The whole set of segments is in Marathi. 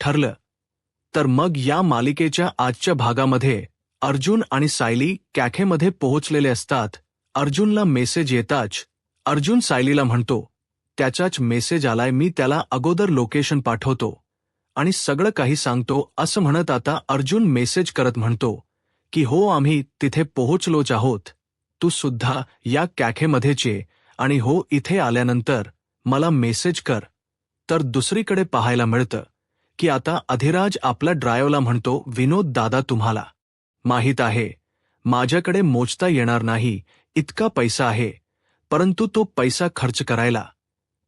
ठरलं. तर मग या मालिकेच्या आजच्या भागामध्ये अर्जुन आणि सायली कॅफेमध्ये पोहोचलेले असतात. अर्जुनला मेसेज येताच अर्जुन सायलीला म्हणतो, त्याचाच मेसेज आलाय, मी त्याला अगोदर लोकेशन पाठवतो आणि सगळं काही सांगतो असं म्हणत आता अर्जुन मेसेज करत म्हणतो की हो, आम्ही तिथे पोहोचलोच आहोत, तू सुद्धा या कॅफेमध्येच ये आणि हो, इथे आल्यानंतर मला मेसेज कर. तर दुसरीकडे पाहायला मिळतं की आता अधिराज आपल्या ड्रायव्हरला म्हणतो, विनोद दादा, तुम्हाला माहीत आहे माझ्याकडे मोजता येणार नाही इतका पैसा आहे, परंतु तो पैसा खर्च करायला,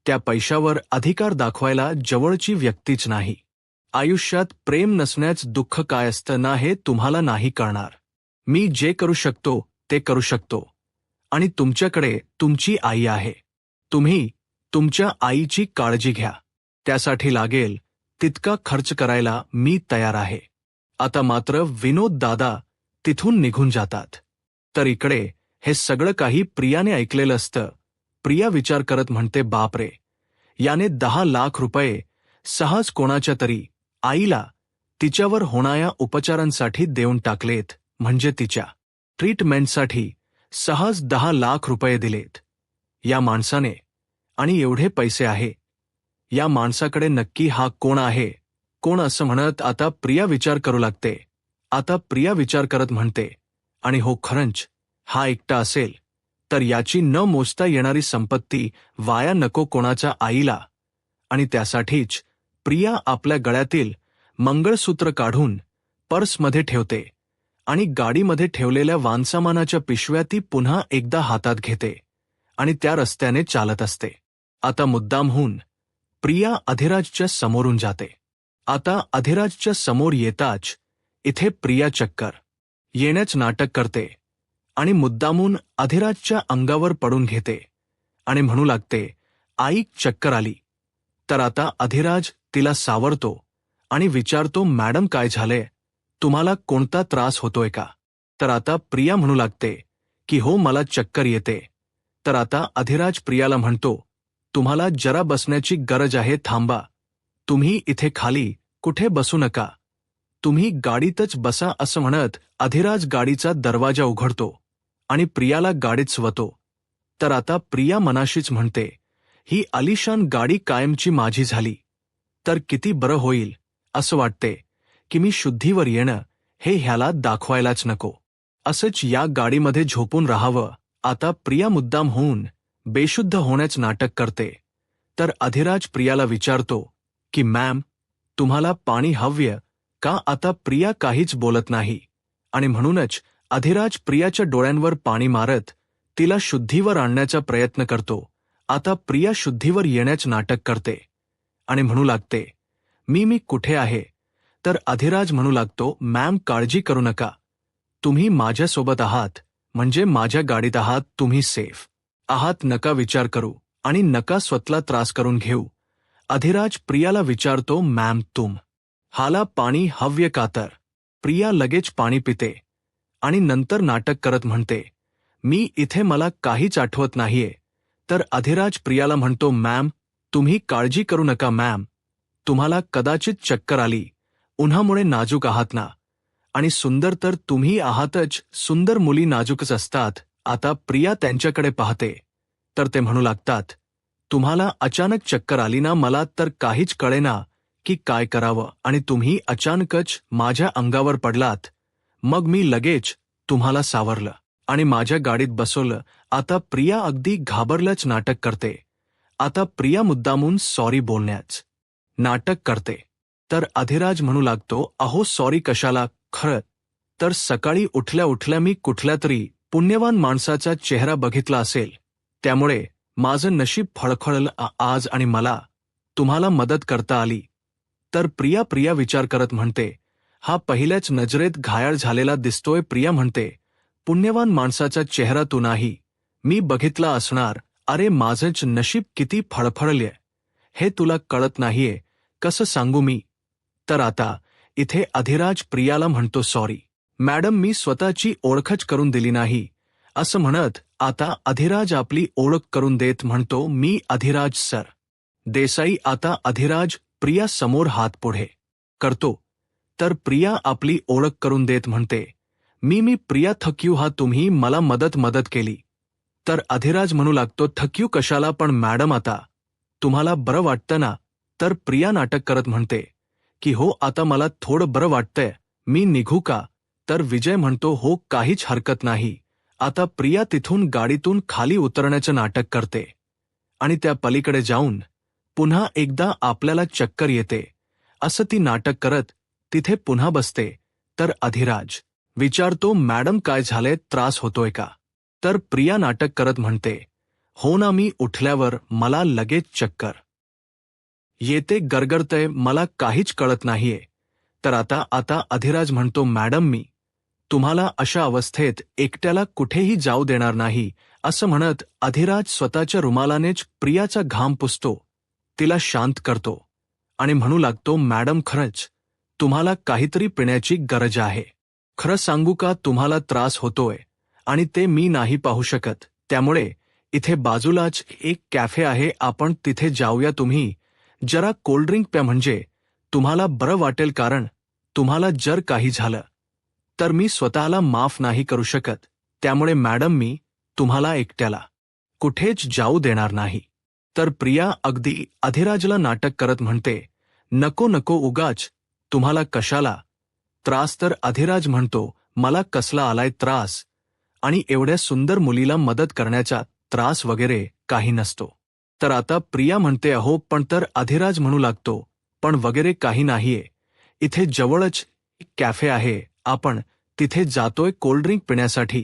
त्या पैशावर अधिकार दाखवायला जवळची व्यक्तीच नाही. आयुष्यात प्रेम नसण्याच दुःख काय असतं ना, हे तुम्हाला नाही कळणार. मी जे करू शकतो ते करू शकतो आणि तुमच्याकडे तुमची आई आहे. तुम्ही तुमच्या आईची काळजी घ्या. त्यासाठी लागेल तितका खर्च करायला मी तयार आहे. आता मात्र विनोद दादा तिथून निघून जातात. तर इकडे हे सगळं काही प्रियाने ऐकलेलं असतं. प्रिया विचार करत म्हणते, बापरे, याने 10 लाख रुपये सहज कोणाच्या तरी आईला तिच्यावर होणाऱ्या उपचारांसाठी देऊन टाकलेत, म्हणजे तिच्या ट्रीटमेंटसाठी सहज 10 लाख रुपये दिलेत या माणसाने. आणि एवढे पैसे आहे या माणसाकडे, नक्की हा कोण आहे, कोण, असं म्हणत आता प्रिया विचार करू लागते. आता प्रिया विचार करत म्हणते, आणि हो, खरंच हा एकटा असेल तर याची न मोजता येणारी संपत्ती वाया नको कोणाच्या आईला. आणि त्यासाठीच प्रिया आपल्या गळ्यातील मंगळसूत्र काढून पर्समध्ये ठेवते आणि गाडीमध्ये ठेवलेल्या वानसामानाच्या पिशव्या ती पुन्हा एकदा हातात घेते आणि त्या रस्त्याने चालत असते. आता मुद्दामहून प्रिया अधिराजच्या समोरून जाते. आता अधिराजच्या समोर येताच इथे प्रिया चक्कर येण्याच नाटक करते आणि मुद्दामून अधिराजच्या अंगावर पडून घेते आणि म्हणू लागते, आई, चक्कर आली. तर आता अधिराज तिला सावरतो आणि विचारतो, मॅडम, काय झालंय, तुम्हाला कोणता त्रास होतोय का? तर आता प्रिया म्हणू लागते की हो, मला चक्कर येते. तर आता अधिराज प्रियाला म्हणतो, तुम्हाला जरा बसण्याची गरज आहे, थांबा. तुम्ही इथे खाली कुठे बसू नका, तुम्ही गाडीतच बसा, असं म्हणत अधिराज गाडीचा दरवाजा उघडतो आणि प्रियाला गाडीत स्वतो. तर आता प्रिया मनाशीच म्हणते, ही आलिशान गाडी कायमची माझी झाली तर किती बरं होईल. असं वाटते की मी शुद्धीवर येणं हे ह्याला दाखवायलाच नको, असंच या गाडीमध्ये झोपून राहावं. आता प्रिया मुद्दाम होऊन बेशुद्ध होण्याच नाटक करते. तर अधिराज प्रियाला विचारतो की मॅम, तुम्हाला पाणी हवंय का? आता प्रिया काहीच बोलत नाही आणि म्हणूनच अधिराज प्रियाच्या डोळ्यांवर पाणी मारत तिला शुद्धीवर आणण्याचा प्रयत्न करतो. आता प्रिया शुद्धीवर येण्याच नाटक करते आणि म्हणू लागते, मी कुठे आहे? तर अधिराज म्हणू लागतो, मॅम, काळजी करू नका, तुम्ही माझ्यासोबत आहात, म्हणजे माझ्या गाडीत आहात, तुम्ही सेफ आहात, नका विचार करू आणि नका स्वतःला त्रास करून घेऊ. अधिराज प्रियाला विचारतो, मॅम, हाला पाणी हव्य का? तर प्रिया लगेच पाणी पिते आणि नंतर नाटक करत म्हणते, मी इथे, मला काहीच आठवत नाहीये. तर अधिराज प्रियाला म्हणतो, मॅम, तुम्ही काळजी करू नका मॅम, तुम्हाला कदाचित चक्कर आली, उन्हामुळे नाजूक आहात ना, आणि सुंदर तर तुम्ही आहातच, सुंदर मुली नाजूकच असतात. आता प्रिया त्यांच्याकडे पाहते तर ते म्हणू लागतात, तुम्हाला अचानक चक्कर आली ना, मला तर काहीच कळेना की काय करावं आणि तुम्ही अचानकच माझ्या अंगावर पडलात, मग मी लगेच तुम्हाला सावरलं आणि माझ्या गाडीत बसवलं. आता प्रिया अगदी घाबरल्याच नाटक करते. आता प्रिया मुद्दामून सॉरी बोलण्याच नाटक करते. तर अधिराज म्हणू लागतो, अहो, सॉरी कशाला? खरं तर सकाळी उठल्या उठल्या मी कुठल्या तरी पुण्यवान माणसाचा चेहरा बघितला असेल, त्यामुळे माझं नशीब फळफळलं आज आणि मला तुम्हाला मदत करता आली. तर प्रिया विचार करत म्हणते, हा पहिल्याच नजरेत घायाळ झालेला दिसतोय. प्रिया म्हणते, पुण्यवान माणसाचा चेहरा तू नाही, मी बघितला असणार. अरे, माझंच नशीब किती फळफळले हे तुला कळत नाहीये, कसं सांगू मी? तर आता इथे अधिराज प्रियाला म्हणतो, सॉरी मॅडम, मी स्वतःची ओळखच करून दिली नाही, असं म्हणत आता अधिराज आपली ओळख करून देत म्हणतो, मी अधिराज सर देसाई. आता अधिराज प्रिया समोर हात पुढे करतो तर प्रिया आपली ओळख करून देत म्हणते, मी प्रिया थक्यू, हा तुम्ही मला मदत केली. तर अधिराज म्हणू लागतो, थक्यू कशाला, पण मॅडम आता तुम्हाला बरं वाटतं ना. तर प्रिया नाटक करत म्हणते की हो, आता मला थोडं बरं वाटतंय, मी निघू का. तर विजय म्हणतो, हो काहीच हरकत नाही. आता प्रिया तिथून गाडीतून खाली उतरण्याचं नाटक करते आणि त्या पलीकडे जाऊन पुन्हा एकदा आपल्याला चक्कर येते असं ती नाटक करत तिथे पुन्हा बसते. तर अधिराज विचारतो, मॅडम काय झाले, त्रास होतोय का. तर प्रिया नाटक करत म्हणते, हो ना, मी उठल्यावर मला लगेच चक्कर येते, गरगरतय, मला काहीच कळत नाहीये. तर आता अधिराज म्हणतो, मॅडम मी तुम्हाला अशा अवस्थेत एकट्याला कुठेही जाऊ देणार नाही. असं म्हणत अधिराज स्वतःच्या रुमालानेच प्रियाचा घाम पुसतो, तिला शांत करतो आणि म्हणू लागतो, मॅडम खरंच तुम्हाला काहीतरी पिण्याची गरज आहे. खरं सांगू का, तुम्हाला त्रास होतोय आणि ते मी नाही पाहू शकत, त्यामुळे इथे बाजूलाच एक कॅफे आहे, आपण तिथे जाऊया. तुम्ही जरा कोल्ड्रिंक प्या, म्हणजे तुम्हाला बरं वाटेल, कारण तुम्हाला जर काही झालं तर मी स्वतःला माफ नाही करू शकत, त्यामुळे मॅडम मी तुम्हाला एकट्याला कुठेच जाऊ देणार नाही. तर प्रिया अगदी अधिराजला नाटक करत म्हणते, नको नको, उगाच तुम्हाला कशाला त्रास. तर अधिराज म्हणतो, मला कसला आलाय त्रास, आणि एवढ्या सुंदर मुलीला मदत करण्याचा त्रास वगैरे काही नसतो. तर आता प्रिया म्हणते, अहो पण. तर अधिराज म्हणू लागतो, पण वगैरे काही नाहीये, इथे जवळच एक कॅफे आहे, आपण तिथे जातोय कोल्ड्रिंक पिण्यासाठी.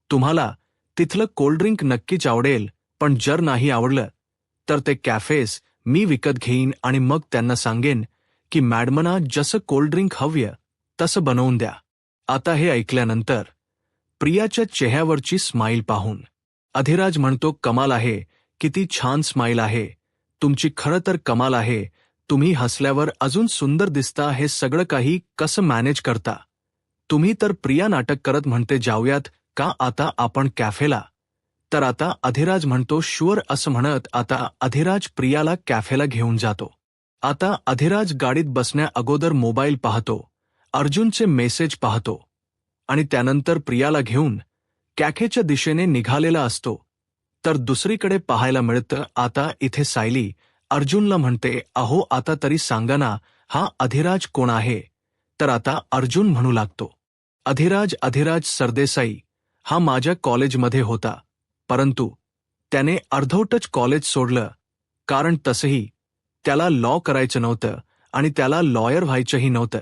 तुम्हाला तिथलं कोल्ड्रिंक नक्कीच आवडेल, पण जर नाही आवडलं तर ते कॅफेस मी विकत घेईन आणि मग त्यांना सांगेन की मॅडमना जसं कोल्ड्रिंक हवंय तसं बनवून द्या. आता हे ऐकल्यानंतर प्रियाच्या चेहऱ्यावरची स्माईल पाहून अधिराज म्हणतो, कमाल आहे, किती छान स्माईल आहे तुमची, खरं तर कमाल आहे, तुम्ही हसल्यावर अजून सुंदर दिसता, हे सगळं काही कसं मॅनेज करता तुम्ही. तर प्रिया नाटक करत म्हणते, जाऊयात का आता आपण कॅफेला. तर आता अधिराज म्हणतो, शुअर. असं म्हणत आता अधिराज प्रियाला कॅफेला घेऊन जातो. आता अधिराज गाडीत बसण्या अगोदर मोबाईल पाहतो, अर्जुनचे मेसेज पाहतो आणि त्यानंतर प्रियाला घेऊन कॅफेच्या दिशेने निघालेला असतो. तर दुसरीकडे पाहायला मिळतं, आता इथे सायली अर्जुनला म्हणते, अहो आता तरी सांगा ना, हा अधिराज कोण आहे. तर आता अर्जुन म्हणू लागतो, अधिराज सरदेसाई, हा माझ्या कॉलेजमध्ये होता, परंतु त्याने अर्धवटच कॉलेज सोडलं, कारण तसंही त्याला लॉ करायचं नव्हतं आणि त्याला लॉयर व्हायचंही नव्हतं.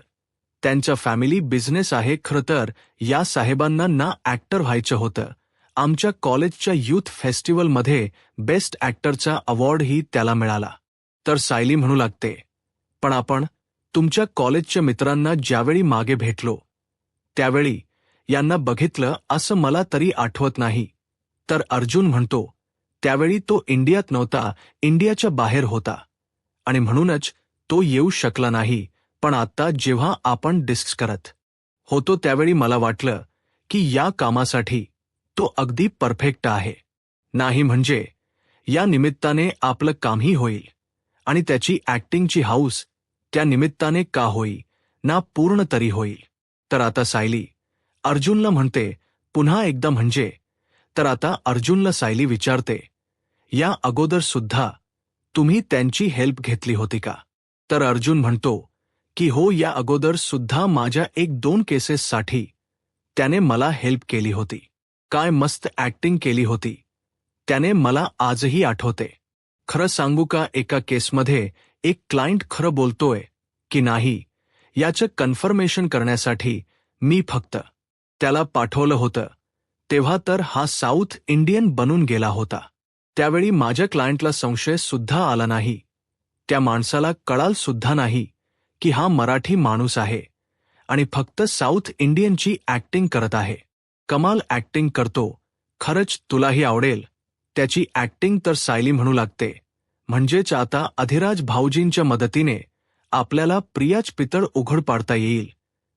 त्यांचा फॅमिली बिझनेस आहे. खरं तर या साहेबांना ना ॲक्टर व्हायचं होतं. आमच्या कॉलेजच्या यूथ फेस्टिवलमध्ये बेस्ट ॲक्टरचा अवॉर्डही त्याला मिळाला. तर सायली म्हणू लागते, पण आपण तुमच्या कॉलेजच्या मित्रांना ज्यावेळी मागे भेटलो त्यावेळी यांना बघितलं असं मला तरी आठवत नाही. तर अर्जुन म्हणतो, त्यावेळी तो इंडियात नव्हता, इंडियाच्या बाहेर होता आणि म्हणूनच तो येऊ शकला नाही. पण आता जेव्हा आपण डिस्कस करत होतो त्यावेळी मला वाटलं की या कामासाठी तो अगदी परफेक्ट आहे. नाही म्हणजे या निमित्ताने आपलं कामही होईल आणि त्याची ॲक्टिंगची हाऊस त्या निमित्ताने का होई ना पूर्ण तरी होईल. तर आता सायली अर्जुनला म्हणते पुन्हा एकदा म्हणजे. तर आता अर्जुनला सायली विचारते, या अगोदर सुद्धा तुम्ही त्यांची हेल्प घेतली होती का. तर अर्जुन म्हणतो की हो, या अगोदर सुद्धा माझ्या 1-2 केसेससाठी त्याने मला हेल्प केली होती. काय मस्त ॲक्टिंग केली होती त्याने, मला आजही आठवते. खरं सांगू का, एका केसमध्ये एक क्लायंट खरं बोलतोय की नाही याचं कन्फर्मेशन करण्यासाठी मी फक्त त्याला पाठवलं होतं, तेव्हा तर हा साऊथ इंडियन बनून गेला होता. त्यावेळी माझ्या क्लायंटला संशय सुद्धा आला नाही, त्या माणसाला कळाल सुद्धा नाही की हा मराठी माणूस आहे आणि फक्त साऊथ इंडियनची ॲक्टिंग करत आहे. कमाल ॲक्टिंग करतो, खरंच तुलाही आवडेल त्याची ॲक्टिंग. तर सायली म्हणू लागते, म्हणजेच आता अधिराज भाऊजींच्या मदतीने आपल्याला प्रियाच पितळ उघड पाडता येईल.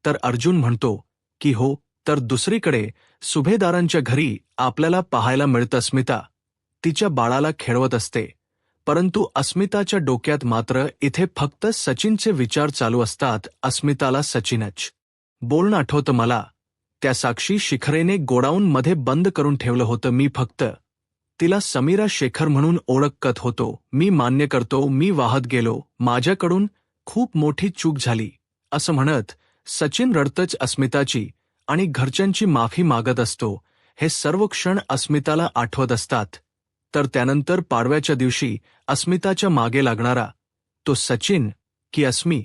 तर अर्जुन म्हणतो की हो. तर दुसरीकडे सुभेदारांच्या घरी आपल्याला पाहायला मिळतं स्मिता तिच्या बाळाला खेळवत असते. परंतु अस्मिताच्या डोक्यात मात्र इथे फक्त सचिनचे विचार चालू असतात. अस्मिताला सचिनच बोलणं आठवतं मला. त्या साक्षी शिखरेने गोडाऊनमध्ये बंद करून ठेवलं होतं. मी फक्त तिला समीरा शेखर म्हणून ओळखत होतो. मी मान्य करतो, मी वाहत गेलो, माझ्याकडून खूप मोठी चूक झाली, असं म्हणत सचिन रडतच अस्मिताची आणि घरच्यांची माफी मागत असतो. हे सर्व क्षण अस्मिताला आठवत असतात. तर त्यानंतर पाडव्याच्या दिवशी अस्मिताच्या मागे लागणारा तो सचिन की अस्मी,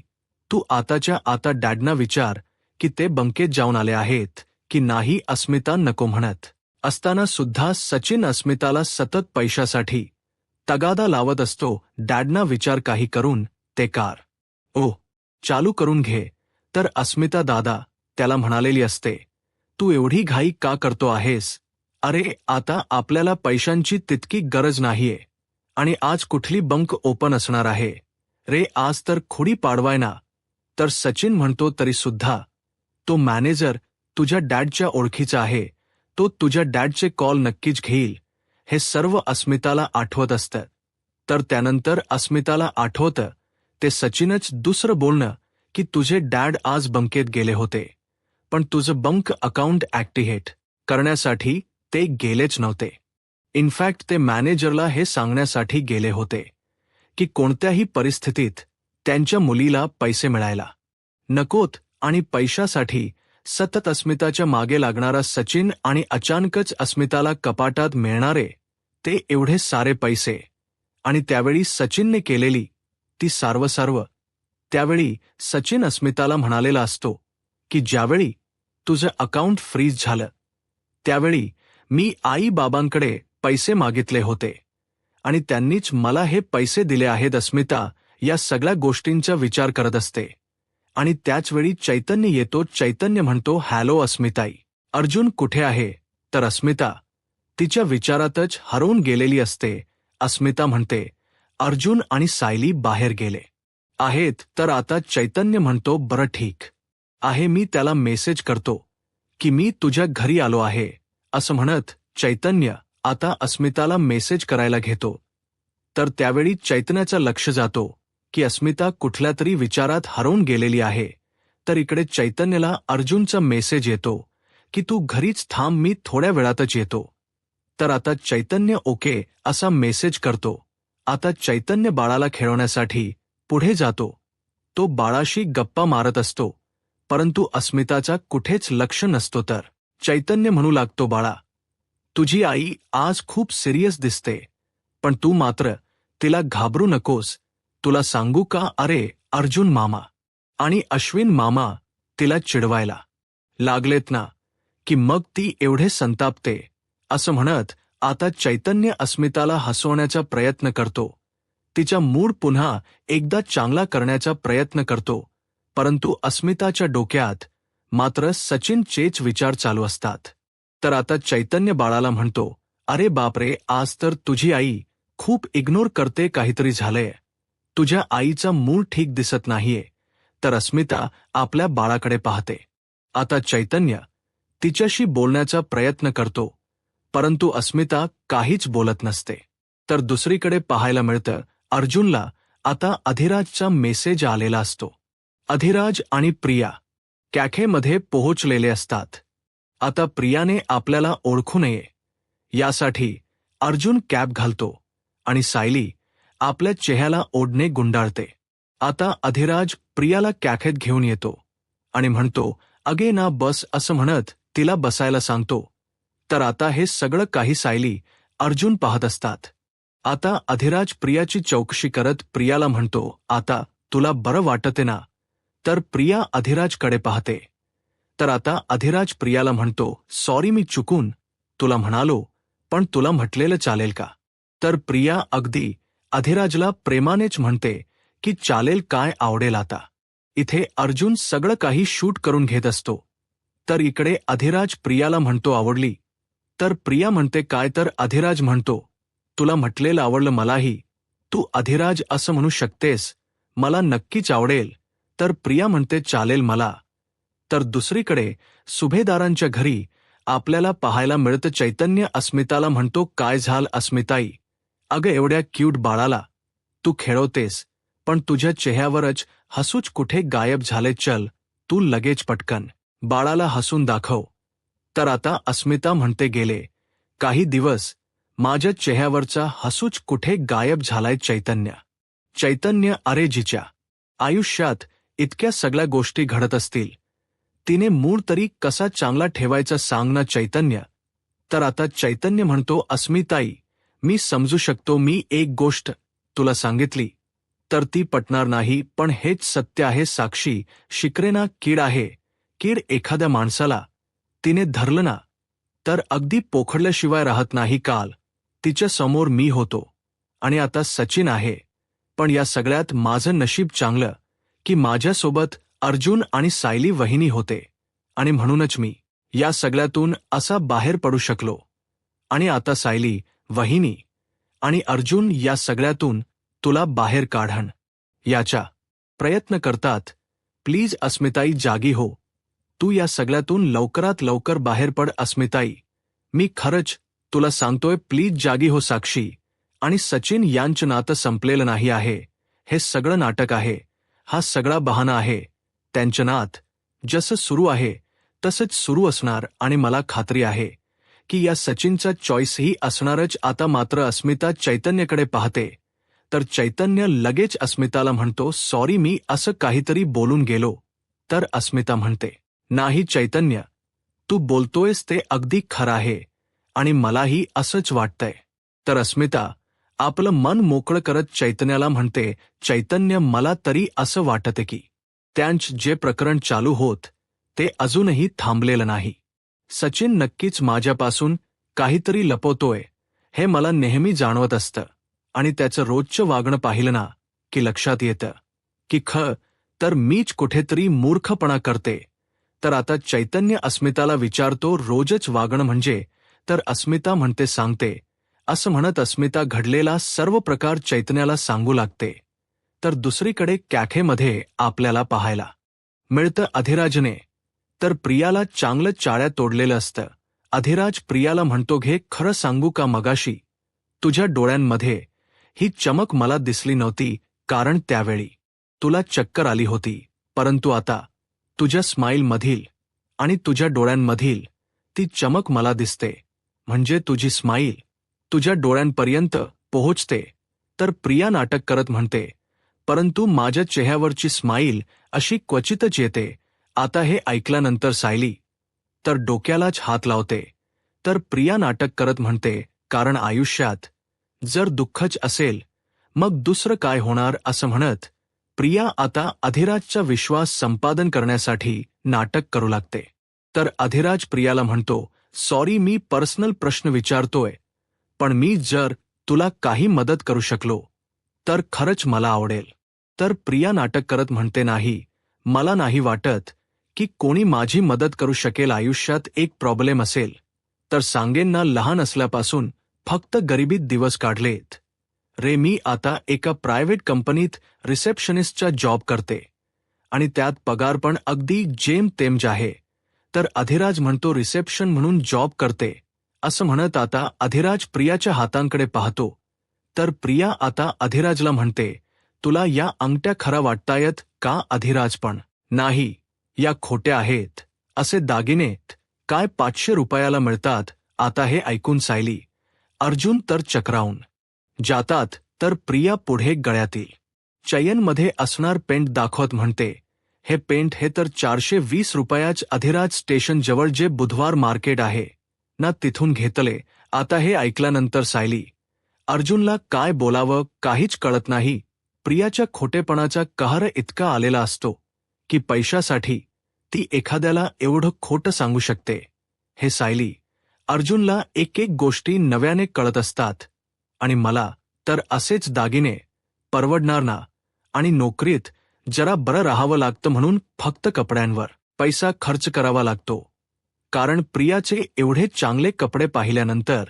तू आताच्या आता डॅडना विचार की ते बंकेत जाऊन आले आहेत की नाही. अस्मिता नको म्हणत असताना सुद्धा सचिन अस्मिताला सतत पैशासाठी तगादा लावत असतो. डॅडना विचार काही करून ते कार चालू करून घे. तर अस्मिता दादा त्याला म्हणालेली असते, तू एवढी घाई का करतो आहेस? अरे आता आपल्याला पैशांची तितकी गरज नाहीये आणि आज कुठली बंक ओपन असणार आहे रे? आज तर खुडी पाडवाय ना. तर सचिन म्हणतो, तरी सुद्धा तो मॅनेजर तुझ्या डॅडच्या ओळखीचा आहे, तो तुझ्या डॅडचे कॉल नक्कीच घेईल. हे सर्व अस्मिताला आठवत असतं. तर त्यानंतर अस्मिताला आठवतं ते सचिनच दुसरं बोलणं की तुझे डॅड आज बंकेत गेले होते, पण तुझं बंक अकाउंट ॲक्टिव्हेट करण्यासाठी ते गेलेच नव्हते. इनफॅक्ट ते मॅनेजरला हे सांगण्यासाठी गेले होते की कोणत्याही परिस्थितीत त्यांच्या मुलीला पैसे मिळायला नकोत. आणि पैशासाठी सतत अस्मिताच्या मागे लागणारा सचिन आणि अचानकच अस्मिताला कपाटात मिळणारे ते एवढे सारे पैसे आणि त्यावेळी सचिनने केलेली ती सार्व. त्यावेळी सचिन अस्मिताला म्हणालेला असतो की ज्यावेळी तुझं अकाउंट फ्रीज झालं त्यावेळी मी आई बाबांकडे पैसे मागितले होते आणि त्यांनीच मला हे पैसे दिले आहेत. अस्मिता या सगळ्या गोष्टींचा विचार करत असते आणि त्याचवेळी चैतन्य येतो. चैतन्य म्हणतो, हॅलो अस्मिताई, अर्जुन कुठे आहे? तर अस्मिता तिच्या विचारातच हरवून गेलेली असते. अस्मिता म्हणते, अर्जुन आणि सायली बाहेर गेले आहेत. तर आता चैतन्य म्हणतो, बरं ठीक आहे, मी त्याला मेसेज करतो की मी तुझ्या घरी आलो आहे. असं म्हणत चैतन्य आता अस्मिताला मेसेज करायला घेतो. तर त्यावेळी चैतन्याचं लक्ष जातो की अस्मिता कुठल्या तरी विचारात हरवून गेलेली आहे. तर इकडे चैतन्यला अर्जुनचा मेसेज येतो की तू घरीच थांब, मी थोड्या वेळातच येतो. तर आता चैतन्य ओके असा मेसेज करतो. आता चैतन्य बाळाला खेळवण्यासाठी पुढे जातो. तो बाळाशी गप्पा मारत असतो, परंतु अस्मिताचा कुठेच लक्ष नसतो. तर चैतन्य म्हणू लागतो, बाळा तुझी आई आज खूप सिरियस दिसते, पण तू मात्र तिला घाबरू नकोस. तुला सांगू का? अरे अर्जुन मामा आणि अश्विन मामा तिला चिडवायला लागलेत ना की मग ती एवढे संतापते. असं म्हणत आता चैतन्य अस्मिताला हसवण्याचा प्रयत्न करतो, तिचा मूड पुन्हा एकदा चांगला करण्याचा प्रयत्न करतो. परंतु अस्मिताच्या डोक्यात मात्र सचिनचेच विचार चालू असतात. तर आता चैतन्य बाळाला म्हणतो, अरे बापरे, आज तर तुझी आई खूप इग्नोर करते, काहीतरी झालंय, तुझ्या आईचा मूड ठीक दिसत नाहीये. तर अस्मिता आपल्या बाळाकडे पाहते. आता चैतन्य तिच्याशी बोलण्याचा प्रयत्न करतो, परंतु अस्मिता काहीच बोलत नसते. तर दुसरीकडे पाहायला मिळतं अर्जुनला आता अधिराजचा मेसेज आलेला असतो. अधिराज आणि प्रिया कॅफेमध्ये पोहोचलेले असतात. आता प्रियाने आपल्याला ओळखू नये यासाठी अर्जुन कॅप घालतो आणि सायली आपल्या चेहऱ्याला ओढणे गुंडाळते. आता अधिराज प्रियाला कॅफेत घेऊन येतो आणि म्हणतो, अगे ना बस, असं म्हणत तिला बसायला सांगतो. तर आता हे सगळं काही सायली अर्जुन पाहत असतात. आता अधिराज प्रियाची चौकशी करत प्रियाला म्हणतो, आता तुला बरं वाटते ना? तर प्रिया अधिराजकडे पाहते. तर आता अधिराज प्रियाला म्हणतो, सॉरी, मी चुकून तुला म्हणालो, पण तुला म्हटलेलं चालेल का? तर प्रिया अगदी अधिराजला प्रेमानेच म्हणते की चालेल, काय आवडेल. आता इथे अर्जुन सगळं काही शूट करून घेत असतो. तर इकडे अधिराज प्रियाला म्हणतो, आवडली? तर प्रिया म्हणते, काय? तर अधिराज म्हणतो, तुला म्हटलेलं आवडलं मलाही. तू अधिराज असं म्हणू शकतेस, मला नक्कीच आवडेल. तर प्रिया म्हणते, चालेल मला. तर दुसरीकडे सुभेदारांच्या घरी आपल्याला पाहायला मिळतं चैतन्य अस्मिताला म्हणतो, काय झालं अस्मिताई, अगं एवढ्या क्यूट बाळाला तू खेळवतेस, पण तुझ्या चेहऱ्यावरच हसूच कुठे गायब झाले. चल तू लगेच पटकन बाळाला हसून दाखव. तर आता अस्मिता म्हणते गेले काही दिवस माझ्या चेहऱ्यावरचा हसूच कुठे गायब झालाय. चैतन्य अरे जिच्या आयुष्यात इतक्या सगळ्या गोष्टी घडत असतील, तिने मूड तरी कसा चांगला ठेवायचा सांग ना चैतन्य. तर आता चैतन्य म्हणतो अस्मिताई, मी समजू शकतो, मी एक गोष्ट तुला सांगितली तर ती पटणार नाही, पण हेच सत्य आहे साक्षी. शिकरेना कीड आहे. कीड एखाद्या माणसाला तिने धरलं ना तर अगदी पोखडल्याशिवाय राहत नाही. काल तिच्या समोर मी होतो आणि आता सचिन आहे, पण या सगळ्यात माझं नशीब चांगलं की माझ्यासोबत अर्जुन आणि सायली वहिनी होते आणि म्हणूनच मी या सगळ्यातून असा बाहेर पडू शकलो. आणि आता सायली, वहिनी आणि अर्जुन या सगळ्यातून तुला बाहेर काढण याचा प्रयत्न करतात. प्लीज अस्मिताई जागी हो. तू या सगळ्यातून लवकरात लवकर बाहेर पड अस्मिताई. मी खरंच तुला सांगतोय, प्लीज जागी हो. साक्षी आणि सचिन यांचं नातं संपलेलं नाही आहे. हे सगळं नाटक आहे. हा सगळा बहाणा आहे. त्यांचं नात जसं सुरू आहे तसंच सुरू असणार आणि मला खात्री आहे की या सचिनचा चॉईसही असणारच. आता मात्र अस्मिता चैतन्यकडे पाहते तर चैतन्य लगेच अस्मिताला म्हणतो, सॉरी मी असं काहीतरी बोलून गेलो. तर अस्मिता म्हणते, नाही चैतन्य, तू बोलतोयस ते अगदी खरं आहे आणि मलाही असंच वाटतंय. तर अस्मिता आपलं मन मोकळं करत चैतन्याला म्हणते, चैतन्य मला तरी असं वाटते की त्यांचं जे प्रकरण चालू होत ते अजूनही थांबलेलं नाही. सचिन नक्कीच माझ्यापासून काहीतरी लपवतोय हे मला नेहमी जाणवत असतं आणि त्याचं रोजचं वागणं पाहिलं ना की लक्षात येतं की तर मीच कुठेतरी मूर्खपणा करते. तर आता चैतन्य अस्मिताला विचारतो, रोजच वागणं म्हणजे? तर अस्मिता म्हणते, सांगते. असं म्हणत अस्मिता घडलेला सर्व प्रकार चैतन्याला सांगू लागते. तर दुसरीकडे कॅफेमध्ये आपल्याला पाहायला मिळतं अधिराजने तर प्रियाला चांगलं चाळ्या तोडलेलं असतं. अधिराज प्रियाला म्हणतो, घे खरं सांगू का, मगाशी तुझ्या डोळ्यांमध्ये ही चमक मला दिसली नव्हती, कारण त्यावेळी तुला चक्कर आली होती, परंतु आता तुझ्या स्माईलमधील आणि तुझ्या डोळ्यांमधील ती चमक मला दिसते. म्हणजे तुझी स्माईल तुझ्या डोळ्यांपर्यंत पोहोचते. तर प्रिया नाटक करत म्हणते, परंतु माझ्या चेहऱ्यावरची स्माईल अशी क्वचितच येते. आता हे ऐकल्यानंतर सायली तर डोक्यालाच हात लावते. तर प्रिया नाटक करत म्हणते, कारण आयुष्यात जर दुःखच असेल मग दुसरं काय होणार. असं म्हणत प्रिया आता अधिराजचा विश्वास संपादन करण्यासाठी नाटक करू लागते. तर अधिराज प्रियाला म्हणतो, सॉरी मी पर्सनल प्रश्न विचारतोय, पण मी जर तुला काही मदत करू शकलो तर खरंच मला आवडेल. तर प्रिया नाटक करत म्हणते, नाही, मला नाही वाटत की कोणी माझी मदत करू शकेल. आयुष्यात एक प्रॉब्लेम असेल तर सांगेन ना. लहान असल्यापासून फक्त गरिबीत दिवस काढलेत रे. मी आता एका प्रायव्हेट कंपनीत रिसेप्शनिस्टचा जॉब करते आणि त्यात पगार पण अगदी जेमतेम आहे. तर अधिराज म्हणतो, रिसेप्शन म्हणून जॉब करते. असं म्हणत आता अधिराज प्रियाच्या हातांकडे पाहतो. तर प्रिया आता अधिराजला म्हणते, तुला या अंगठ्या खरा वाटतायत का? अधिराज पण, नाही, या खोट्या आहेत. असे दागिनेत काय 500 रुपयाला मिळतात? आता हे ऐकून सायली, अर्जुन तर चक्रावून जातात. तर प्रिया पुढे गळ्यातील चैनमध्ये असणार पेंट दाखवत म्हणते, हे पेंट हे तर 420 रुपयाच अधिराज स्टेशन जवळ जे बुधवार मार्केट आहे ना तिथून घेतले. आता हे ऐकल्यानंतर सायली अर्जुनला काय बोलावं काहीच कळत नाही. प्रियाच्या खोटेपणाचा कहर इतका आलेला असतो की पैशासाठी ती एखाद्याला एवढं खोटं सांगू शकते. हे सायली अर्जुनला एक एक गोष्टी नव्याने कळत असतात आणि मला तर असेच दागिने परवडणार ना आणि नोकरीत जरा बरं राहावं लागतं म्हणून फक्त कपड्यांवर पैसा खर्च करावा लागतो. कारण प्रियाचे एवढे चांगले कपडे पाहिल्यानंतर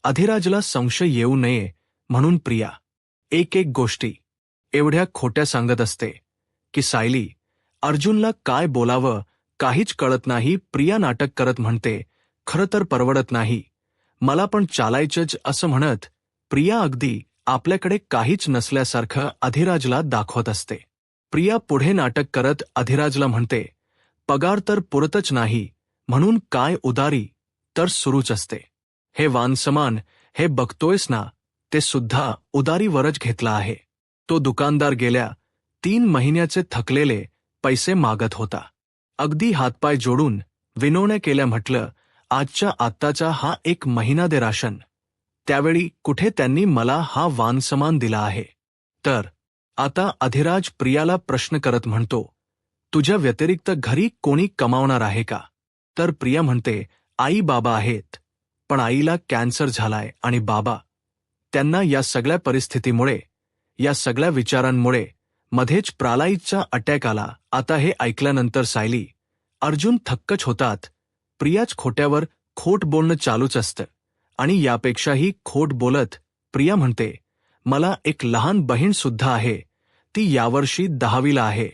अधिराजला संशय येऊ नये म्हणून प्रिया एक एक गोष्टी एवढ्या खोट्या सांगत असते की सायली अर्जुनला काय बोलावं काहीच कळत नाही. प्रिया नाटक करत म्हणते, खरं तर परवडत नाही, मला पण चालायचंच. असं म्हणत प्रिया अगदी आपल्याकडे काहीच नसल्यासारखं अधिराजला दाखवत असते. प्रिया पुढे नाटक करत अधिराजला म्हणते, पगार तर पुरतच नाही म्हणून काय उदारी तर सुरूच असते. हे वानसमान हे बघतोयस ना, ते सुद्धा उदारीवरच घेतला आहे. तो दुकानदार गेल्या 3 महिन्याचे थकलेले पैसे मागत होता. अगदी हातपाय जोडून विनवण्या केल्या म्हटलं, आजच्या आत्ताचा हा 1 महिना दे राशन. त्यावेळी कुठे त्यांनी मला हा वानसमान दिला आहे. तर आता अधिराज प्रियाला प्रश्न करत म्हणतो, तुझ्या व्यतिरिक्त घरी कोणी कमावणार आहे का? तर प्रिया म्हणते, आई बाबा आहेत, पण आईला कॅन्सर झालाय आणि बाबा, त्यांना या सगळ्या परिस्थितीमुळे, या सगळ्या विचारांमुळे मध्येच पॅरालाइजचा अटॅक आला. आता हे ऐकल्यानंतर सायली, अर्जुन थक्कच होतात. प्रियाच खोट्यावर खोट बोलणं चालूच असतं आणि यापेक्षाही खोट बोलत प्रिया म्हणते, मला एक लहान बहीण सुद्धा आहे. ती यावर्षी 10वीला आहे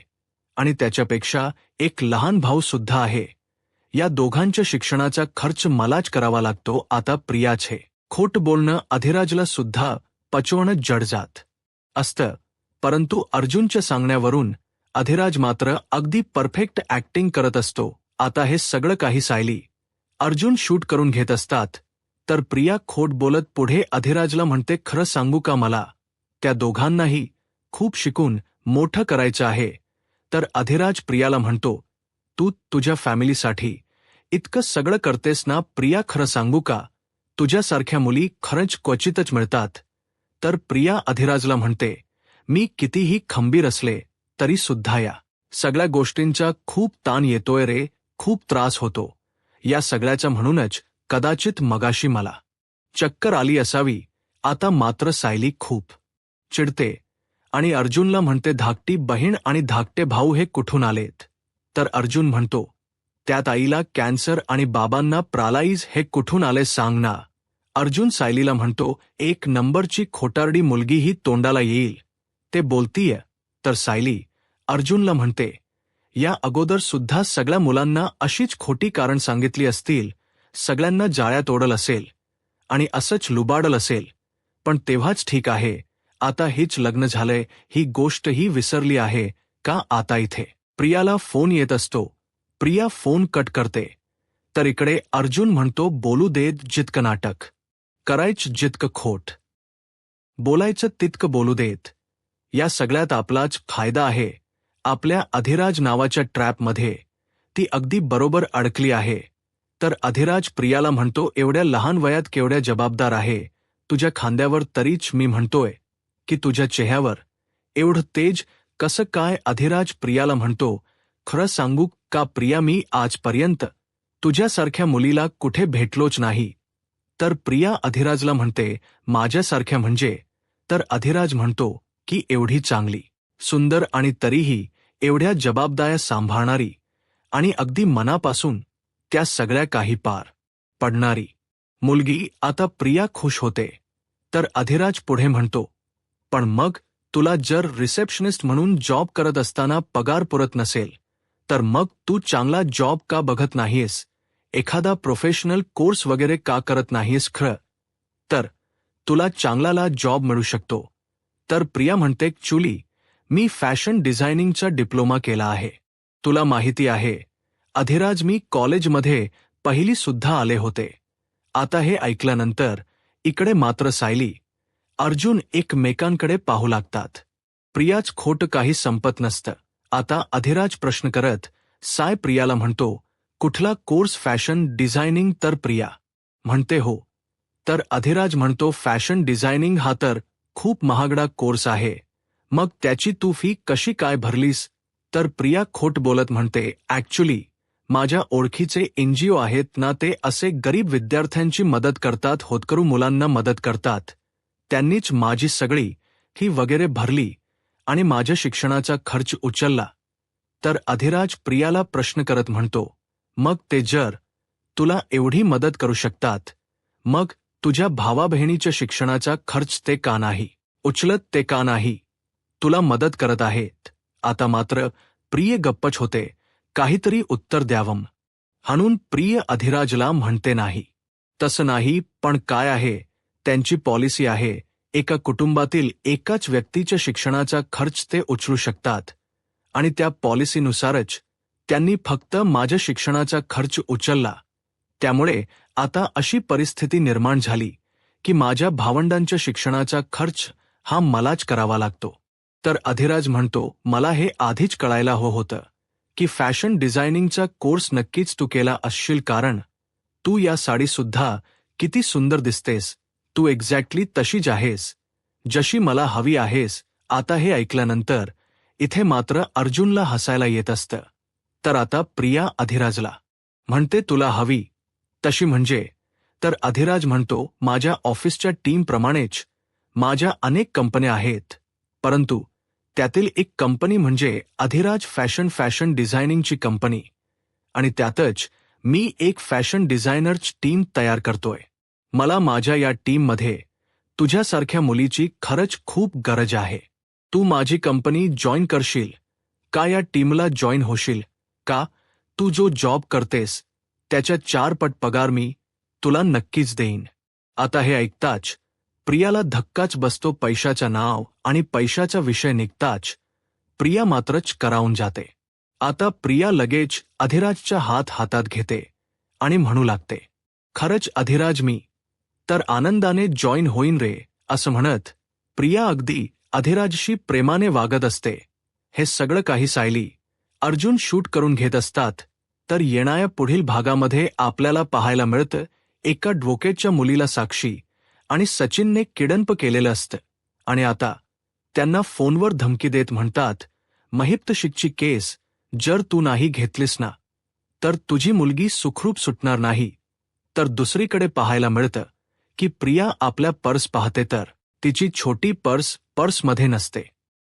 आणि त्याच्यापेक्षा एक लहान भाऊ सुद्धा आहे. या दोघांच्या शिक्षणाचा खर्च मलाच करावा लागतो. आता प्रियाच हे खोट बोलणं अधिराजला सुद्धा पचवणं जड जात असतं. परंतु अर्जुनच्या सांगण्यावरून अधिराज मात्र अगदी परफेक्ट ऍक्टिंग करत असतो. आता हे सगळं काही सायली, अर्जुन शूट करून घेत असतात. तर प्रिया खोट बोलत पुढे अधिराजला म्हणते, खरं सांगू का, मला त्या दोघांनाही खूप शिकून मोठं करायचं आहे. तर अधिराज प्रियाला म्हणतो, तू तुझ्या फॅमिलीसाठी इतकं सगळं करतेस ना प्रिया, खरं सांगू का, तुझ्यासारख्या मुली खरंच क्वचितच मिळतात. तर प्रिया अधिराजला म्हणते, मी कितीही खंबीर असले तरी सुद्धा या सगळ्या गोष्टींचा खूप ताण येतोय रे, खूप त्रास होतो या सगळ्याचा. म्हणूनच कदाचित मगाशी मला चक्कर आली असावी. आता मात्र सायली खूप चिडते आणि अर्जुनला म्हणते, धाकटी बहीण आणि धाकटे भाऊ हे कुठून आलेत? तर अर्जुन म्हणतो, त्यात आईला कॅन्सर आणि बाबांना पॅरालाइज हे कुठून आले सांग ना. अर्जुन सायलीला म्हणतो, 1 नंबरची खोटारडी मुलगी ही तोंडाला येईल ते बोलतीय. तर सायली अर्जुनला म्हणते, या अगोदर सुद्धा सगळ्या मुलांना अशीच खोटी कारण सांगितली असतील, सगळ्यांना जाळ्यात ओढल असेल आणि असंच लुबाडल असेल, पण तेव्हाच ठीक आहे. आता हीच लग्न झालंय ही गोष्टही विसरली आहे का आता? इथे प्रियाला फोन येत असतो. प्रिया फोन कट करते. तर इकडे अर्जुन म्हणतो, बोलू देत जितकं नाटक, करायचं जितकं खोट, बोलायचं तितकं बोलू देत. या सगळ्यात आपलाच फायदा आहे. आपल्या अधिराज नावाच्या ट्रॅपमध्ये ती अगदी बरोबर अडकली आहे. तर अधिराज प्रियाला म्हणतो, एवढ्या लहान वयात केवढ्या जबाबदार आहे तुझ्या खांद्यावर, तरीच मी म्हणतोय की तुझ्या चेहऱ्यावर एवढं तेज कसं काय? अधिराज प्रियाला म्हणतो, खरं सांगू का प्रिया, मी आजपर्यंत तुझ्यासारख्या मुलीला कुठे भेटलोच नाही. तर प्रिया अधिराजला म्हणते, माझ्यासारख्या म्हणजे? तर अधिराज म्हणतो की एवढी चांगली, सुंदर आणि तरीही एवढ्या जबाबदाऱ्या सांभाळणारी आणि अगदी मनापासून त्या सगळ्या काही पार पडणारी मुलगी. आता प्रिया खुश होते. तर अधिराज पुढे म्हणतो, पण मग तुला जर रिसेप्शनिस्ट म्हणून जॉब करत असताना पगार पुरत नसेल, तर मग तू चांगला जॉब का बघत नाहीस? एखादा प्रोफेशनल कोर्स वगैरे का करत नाहीस? खरं तर तुला चांगला जॉब मिळू शकतो. तर प्रिया म्हणते, ॲक्च्युली मी फॅशन डिझायनिंगचा डिप्लोमा केला आहे. तुला माहिती आहे अधिराज, मी कॉलेजमध्ये पहिली सुद्धा आले होते. आता हे ऐकल्यानंतर इकडे मात्र सायली, अर्जुन एकमेकांकडे पाहू लागतात. प्रियाच खोट काही संपत नसतं. आता अधिराज प्रश्न करत साय प्रियाला म्हणतो, कुठला कोर्स? Fashion designing? तर प्रिया म्हणते, हो. तर अधिराज म्हणतो, फॅशन डिझायनिंग हा तर खूप महागडा कोर्स आहे, मग त्याची तू फी कशी काय भरलीस? तर प्रिया खोट बोलत म्हणते, ॲक्च्युली माझ्या ओळखीचे NGO आहेत ना, ते असे गरीब विद्यार्थ्यांची मदत करतात, होतकरू मुलांना मदत करतात, त्यांनीच माझी सगळी फी वगैरे भरली आणि माझ्या शिक्षणाचा खर्च उचलला. तर अधिराज प्रियाला प्रश्न करत म्हणतो, मग ते जर तुला एवढी मदत करू शकतात, मग तुझ्या भावा बहिणीच्या शिक्षणाचा खर्च ते का नाही उचलत? ते का नाही तुला मदत करत आहेत? आता मात्र प्रिय गप्पच होते. काहीतरी उत्तर द्यावं म्हणून प्रिय अधिराजला म्हणते, नाही तसं नाही, पण काय आहे त्यांची पॉलिसी आहे, एका कुटुंबातील एकाच व्यक्तीच्या शिक्षणाचा खर्च ते उचलू शकतात आणि त्या पॉलिसीनुसारच त्यांनी फक्त माझ्या शिक्षणाचा खर्च उचलला. त्यामुळे आता अशी परिस्थिती निर्माण झाली की माझ्या भावंडांच्या शिक्षणाचा खर्च हा मलाच करावा लागतो. तर अधिराज म्हणतो, मला हे आधीच कळायला होतं की फॅशन डिझायनिंगचा कोर्स नक्कीच तू केला असशील, कारण तू या साडीसुद्धा किती सुंदर दिसतेस. तू एक्झॅक्टली तशीच आहेस जशी मला हवी आहेस. आता हे ऐकल्यानंतर इथे मात्र अर्जुनला हसायला येत असतं. तर आता प्रिया अधिराजला म्हणते, तुला हवी तशी म्हणजे? तर अधिराज म्हणतो, माझ्या ऑफिसच्या टीमप्रमाणेच माझ्या अनेक कंपन्या आहेत, परंतु त्यातील एक कंपनी म्हणजे अधिराज फॅशन डिझायनिंगची कंपनी, आणि त्यातच मी एक फॅशन डिझायनरची टीम तयार करतोय. मला माझ्या या टीममध्ये तुझ्यासारख्या मुलीची खरंच खूप गरज आहे. तू माझी कंपनी जॉईन करशील का? या टीमला जॉईन होशील का? तू जो जॉब करतेस त्याच्या 4 पट पगार मी तुला नक्कीच देईन. आता हे ऐकताच प्रियाला धक्काच बसतो. पैशाचं नाव आणि पैशाचा विषय निघताच प्रिया मात्रच करावून जाते. आता प्रिया लगेच अधिराजचा हात हातात घेते आणि म्हणू लागते, खरंच अधिराज, मी तर आनंदाने जॉईन होईन रे. असं म्हणत प्रिया अगदी अधिराजशी प्रेमाने वागत असते. हे सगळं काही सायली, अर्जुन शूट करून घेत असतात. तर येणाऱ्या पुढील भागामध्ये आपल्याला पाहायला मिळतं, एका ॲडव्होकेटच्या मुलीला साक्षी आणि सचिनने किडनप केलेलं असतं आणि आता त्यांना फोनवर धमकी देत म्हणतात, महिप्तशिकची केस जर तू नाही घेतलीस ना तर तुझी मुलगी सुखरूप सुटणार नाही. तर दुसरीकडे पाहायला मिळतं की प्रिया आपल्या पर्स पाहते तर तिची छोटी पर्समध्ये नसते.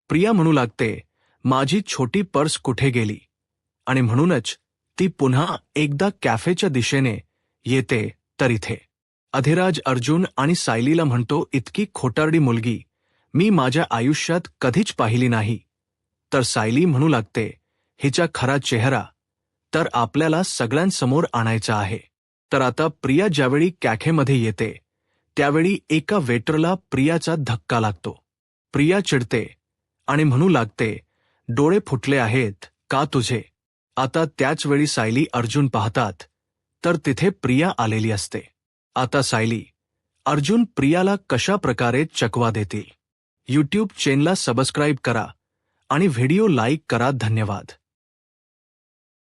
प्रिया म्हणू लागते, माझी छोटी पर्स कुठे गेली? आणि म्हणूनच ती पुन्हा एकदा कॅफेच्या दिशेने येते. तर इथे अधिराज अर्जुन आणि सायलीला म्हणतो, इतकी खोटारडी मुलगी मी माझ्या आयुष्यात कधीच पाहिली नाही. तर सायली म्हणू लागते, हिचा खरा चेहरा तर आपल्याला सगळ्यांसमोर आणायचा आहे. तर आता प्रिया ज्यावेळी कॅफेमध्ये येते त्यावेळी एका वेटरला प्रियाचा धक्का लागतो. प्रिया चिडते आणि म्हणू लागते, डोळे फुटले आहेत का तुझे? आता त्याच वेळी सायली अर्जुन पाहतात तर तिथे प्रिया आलेली असते. आता सायली अर्जुन प्रियाला कशा प्रकारे चकवा देतील? यूट्यूब चॅनलला सबस्क्राईब करा आणि व्हिडिओ लाईक करा. धन्यवाद.